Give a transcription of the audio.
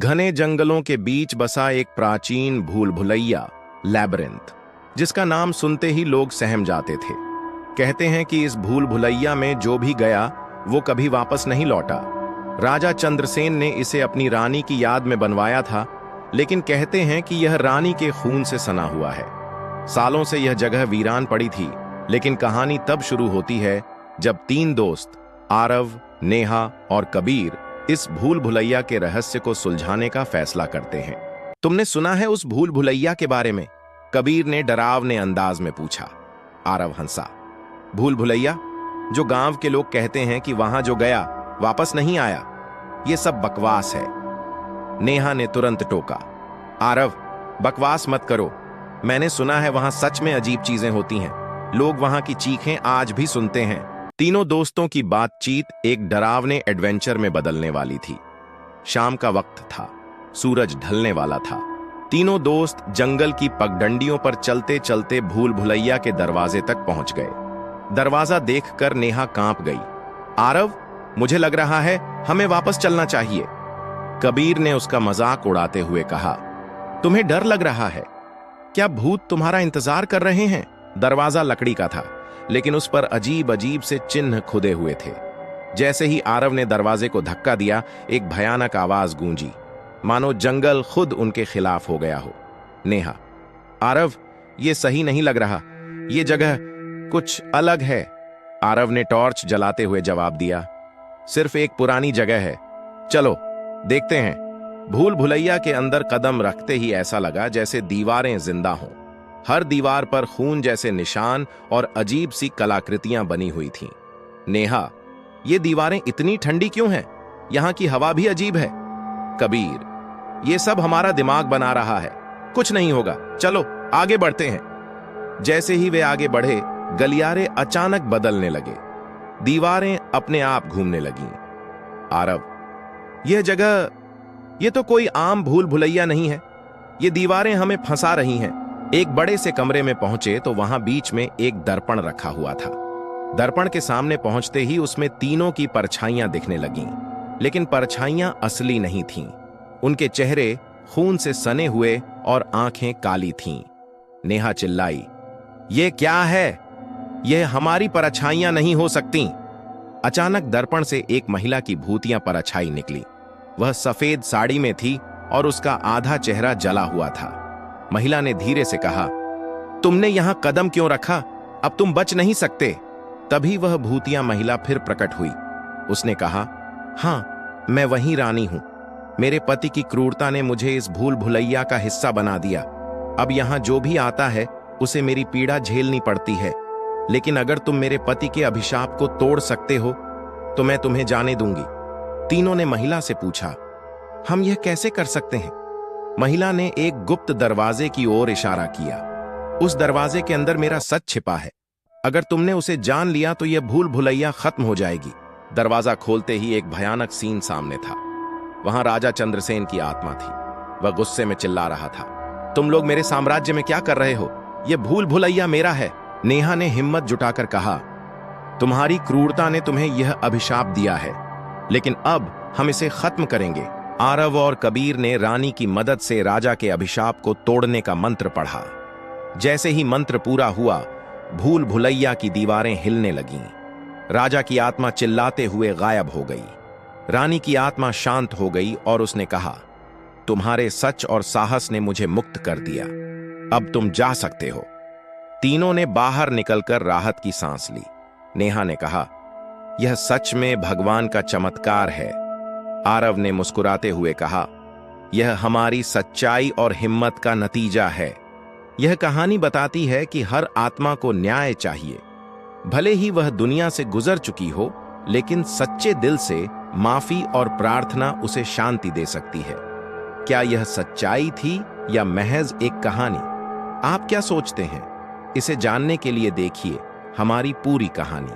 घने जंगलों के बीच बसा एक प्राचीन भूल भुलैया लैबिरिंथ, जिसका नाम सुनते ही लोग सहम जाते थे। कहते हैं कि इस भूल भुलैया में जो भी गया वो कभी वापस नहीं लौटा। राजा चंद्रसेन ने इसे अपनी रानी की याद में बनवाया था, लेकिन कहते हैं कि यह रानी के खून से सना हुआ है। सालों से यह जगह वीरान पड़ी थी, लेकिन कहानी तब शुरू होती है जब तीन दोस्त आरव, नेहा और कबीर इस भूल भुलैया के रहस्य को सुलझाने का फैसला करते हैं। तुमने सुना है उस भूल भुलैया के बारे में? कबीर ने डरावने अंदाज में पूछा। आरव हंसा। भूल भुलैया? जो गांव के लोग कहते हैं कि वहां जो गया वापस नहीं आया, ये सब बकवास है। नेहा ने तुरंत टोका। आरव, बकवास मत करो। मैंने सुना है वहां सच में अजीब चीजें होती हैं। लोग वहां की चीखें आज भी सुनते हैं। तीनों दोस्तों की बातचीत एक डरावने एडवेंचर में बदलने वाली थी। शाम का वक्त था, सूरज ढलने वाला था। तीनों दोस्त जंगल की पगडंडियों पर चलते चलते भूल भुलैया के दरवाजे तक पहुंच गए। दरवाजा देखकर नेहा कांप गई। आरव, मुझे लग रहा है हमें वापस चलना चाहिए। कबीर ने उसका मजाक उड़ाते हुए कहा, तुम्हें डर लग रहा है? क्या भूत तुम्हारा इंतजार कर रहे हैं? दरवाजा लकड़ी का था, लेकिन उस पर अजीब अजीब से चिन्ह खुदे हुए थे। जैसे ही आरव ने दरवाजे को धक्का दिया, एक भयानक आवाज गूंजी, मानो जंगल खुद उनके खिलाफ हो गया हो। नेहा, आरव, ये सही नहीं लग रहा। ये जगह कुछ अलग है। आरव ने टॉर्च जलाते हुए जवाब दिया, सिर्फ एक पुरानी जगह है, चलो देखते हैं। भूल भुलैया के अंदर कदम रखते ही ऐसा लगा जैसे दीवारें जिंदा हों। हर दीवार पर खून जैसे निशान और अजीब सी कलाकृतियां बनी हुई थीं। नेहा, ये दीवारें इतनी ठंडी क्यों हैं? यहां की हवा भी अजीब है। कबीर, ये सब हमारा दिमाग बना रहा है, कुछ नहीं होगा, चलो आगे बढ़ते हैं। जैसे ही वे आगे बढ़े, गलियारे अचानक बदलने लगे। दीवारें अपने आप घूमने लगीं। आरव, यह जगह, ये तो कोई आम भूल भुलैया नहीं है। ये दीवारें हमें फंसा रही हैं। एक बड़े से कमरे में पहुंचे तो वहां बीच में एक दर्पण रखा हुआ था। दर्पण के सामने पहुंचते ही उसमें तीनों की परछाइयां दिखने लगीं, लेकिन परछाइयां असली नहीं थीं। उनके चेहरे खून से सने हुए और आंखें काली थीं। नेहा चिल्लाई, ये क्या है? यह हमारी परछाइयां नहीं हो सकती। अचानक दर्पण से एक महिला की भूतियां परछाई निकली। वह सफेद साड़ी में थी और उसका आधा चेहरा जला हुआ था। महिला ने धीरे से कहा, तुमने यहां कदम क्यों रखा? अब तुम बच नहीं सकते। तभी वह भूतिया महिला फिर प्रकट हुई। उसने कहा, हां, मैं वही रानी हूं। मेरे पति की क्रूरता ने मुझे इस भूल भुलैया का हिस्सा बना दिया। अब यहां जो भी आता है उसे मेरी पीड़ा झेलनी पड़ती है। लेकिन अगर तुम मेरे पति के अभिशाप को तोड़ सकते हो तो मैं तुम्हें जाने दूंगी। तीनों ने महिला से पूछा, हम यह कैसे कर सकते हैं? महिला ने एक गुप्त दरवाजे की ओर इशारा किया। उस दरवाजे के अंदर मेरा सच छिपा है। अगर तुमने उसे जान लिया तो यह भूल भुलैया खत्म हो जाएगी। दरवाजा खोलते ही एक भयानक सीन सामने था। वहां राजा चंद्रसेन की आत्मा थी। वह गुस्से में चिल्ला रहा था, तुम लोग मेरे साम्राज्य में क्या कर रहे हो? यह भूल भुलैया मेरा है। नेहा ने हिम्मत जुटाकर कहा, तुम्हारी क्रूरता ने तुम्हें यह अभिशाप दिया है, लेकिन अब हम इसे खत्म करेंगे। आरव और कबीर ने रानी की मदद से राजा के अभिशाप को तोड़ने का मंत्र पढ़ा। जैसे ही मंत्र पूरा हुआ, भूल भुलैया की दीवारें हिलने लगीं। राजा की आत्मा चिल्लाते हुए गायब हो गई। रानी की आत्मा शांत हो गई और उसने कहा, तुम्हारे सच और साहस ने मुझे मुक्त कर दिया। अब तुम जा सकते हो। तीनों ने बाहर निकलकर राहत की सांस ली। नेहा ने कहा, यह सच में भगवान का चमत्कार है। आरव ने मुस्कुराते हुए कहा, यह हमारी सच्चाई और हिम्मत का नतीजा है। यह कहानी बताती है कि हर आत्मा को न्याय चाहिए। भले ही वह दुनिया से गुजर चुकी हो, लेकिन सच्चे दिल से माफी और प्रार्थना उसे शांति दे सकती है। क्या यह सच्चाई थी या महज एक कहानी? आप क्या सोचते हैं? इसे जानने के लिए देखिए हमारी पूरी कहानी।